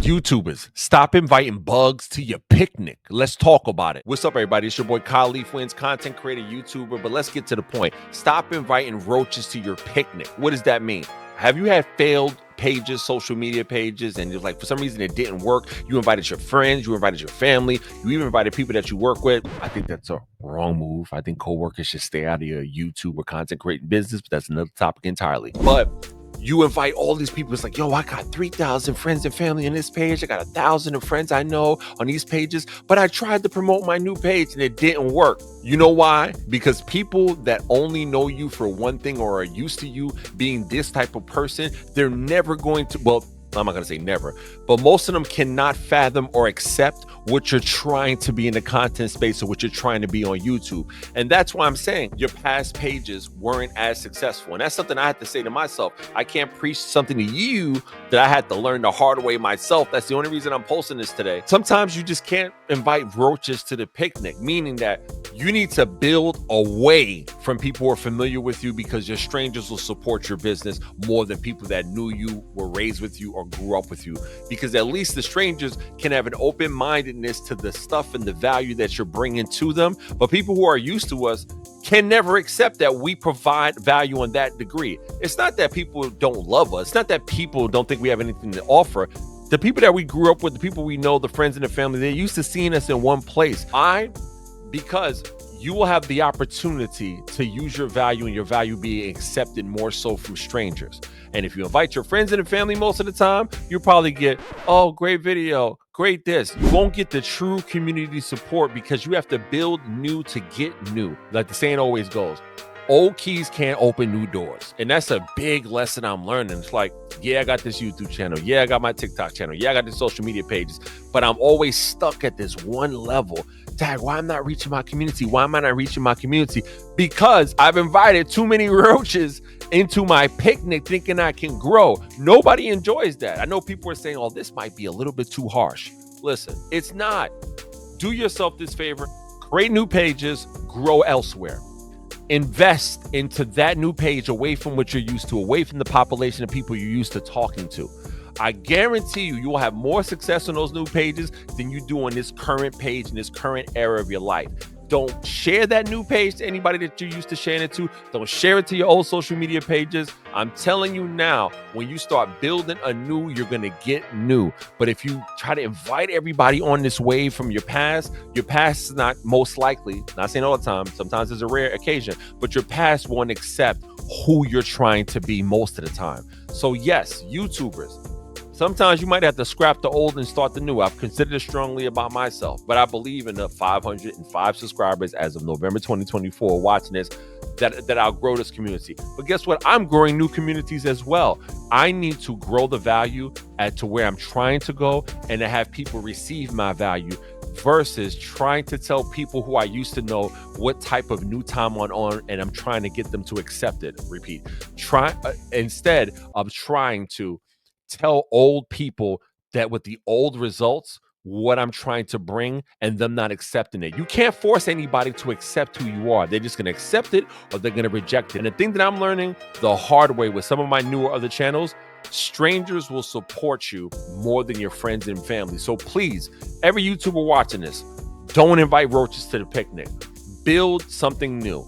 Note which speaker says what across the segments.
Speaker 1: YouTubers, stop inviting bugs to your picnic. Let's talk about it. What's up, everybody? It's your boy Kyle Leaf Wins, content creator, YouTuber, but let's get to the point. Stop inviting roaches to your picnic. What does that mean? Have you had failed pages, social media pages, and you're like, for some reason it didn't work? You invited your friends, you invited your family, you even invited people that you work with. I think that's a wrong move. I think coworkers should stay out of your YouTube or content creating business, but that's another topic entirely. But you invite all these people. It's like, yo, I got 3,000 friends and family on this page. I got 1,000 of friends I know on these pages, but I tried to promote my new page and it didn't work. You know why? Because people that only know you for one thing or are used to you being this type of person, they're never going to, well, I'm not going to say never, but most of them cannot fathom or accept what you're trying to be in the content space or what you're trying to be on YouTube. And that's why I'm saying your past pages weren't as successful. And that's something I had to say to myself. I can't preach something to you that I had to learn the hard way myself. That's the only reason I'm posting this today. Sometimes you just can't invite roaches to the picnic, meaning that you need to build away from people who are familiar with you, because your strangers will support your business more than people that knew you, were raised with you, or grew up with you. Because at least the strangers can have an open-mindedness to the stuff and the value that you're bringing to them. But people who are used to us can never accept that we provide value on that degree. It's not that people don't love us. It's not that people don't think we have anything to offer. The people that we grew up with, the people we know, the friends in the family, they're used to seeing us in one place. Because you will have the opportunity to use your value and your value being accepted more so from strangers. And if you invite your friends and family most of the time, you'll probably get, oh, great video, great this. You won't get the true community support because you have to build new to get new. Like the saying always goes, old keys can't open new doors. And that's a big lesson I'm learning. It's like, yeah, I got this YouTube channel. Yeah, I got my TikTok channel. Yeah, I got the social media pages. But I'm always stuck at this one level. Dad, why am I not reaching my community? Why am I not reaching my community? Because I've invited too many roaches into my picnic thinking I can grow. Nobody enjoys that. I know people are saying, oh, this might be a little bit too harsh. Listen, it's not. Do yourself this favor. Create new pages, grow elsewhere. Invest into that new page away from what you're used to, away from the population of people you're used to talking to. I guarantee you will have more success on those new pages than you do on this current page in this current era of your life. Don't share that new page to anybody that you're used to sharing it to. Don't share it to your old social media pages. I'm telling you now, when you start building anew, you're going to get new. But if you try to invite everybody on this wave from your past is not most likely, not saying all the time, sometimes it's a rare occasion, but your past won't accept who you're trying to be most of the time. So yes, YouTubers, sometimes you might have to scrap the old and start the new. I've considered it strongly about myself, but I believe in the 505 subscribers as of November 2024 watching this, that I'll grow this community. But guess what? I'm growing new communities as well. I need to grow the value to where I'm trying to go and to have people receive my value versus trying to tell people who I used to know what type of new time I'm on and I'm trying to get them to accept it. Repeat. Instead of trying to tell old people that with the old results, what I'm trying to bring and them not accepting it. You can't force anybody to accept who you are. They're just going to accept it or they're going to reject it. And the thing that I'm learning the hard way with some of my newer other channels, strangers will support you more than your friends and family. So please, every YouTuber watching this, don't invite roaches to the picnic. Build something new.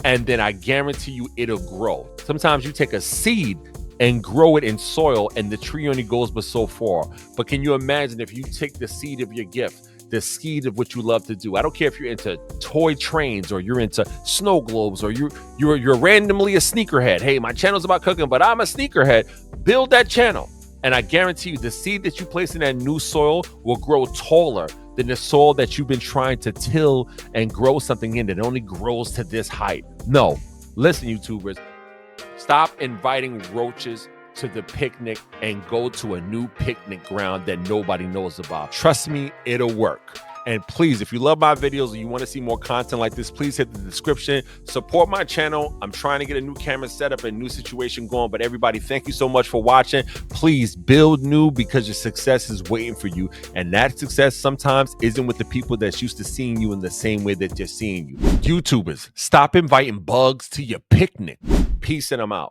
Speaker 1: And then I guarantee you it'll grow. Sometimes you take a seed and grow it in soil, and the tree only goes but so far. But can you imagine if you take the seed of your gift, the seed of what you love to do? I don't care if you're into toy trains or you're into snow globes or you're randomly a sneakerhead. Hey, my channel's about cooking, but I'm a sneakerhead. Build that channel. And I guarantee you the seed that you place in that new soil will grow taller than the soil that you've been trying to till and grow something in that only grows to this height. No, listen, YouTubers, stop inviting roaches to the picnic and go to a new picnic ground that nobody knows about. Trust me, it'll work. And please, if you love my videos and you want to see more content like this, please hit the description. Support my channel. I'm trying to get a new camera set up and new situation going. But everybody, thank you so much for watching. Please build new because your success is waiting for you. And that success sometimes isn't with the people that's used to seeing you in the same way that they're seeing you. YouTubers, stop inviting bugs to your picnic. Peace, and I'm out.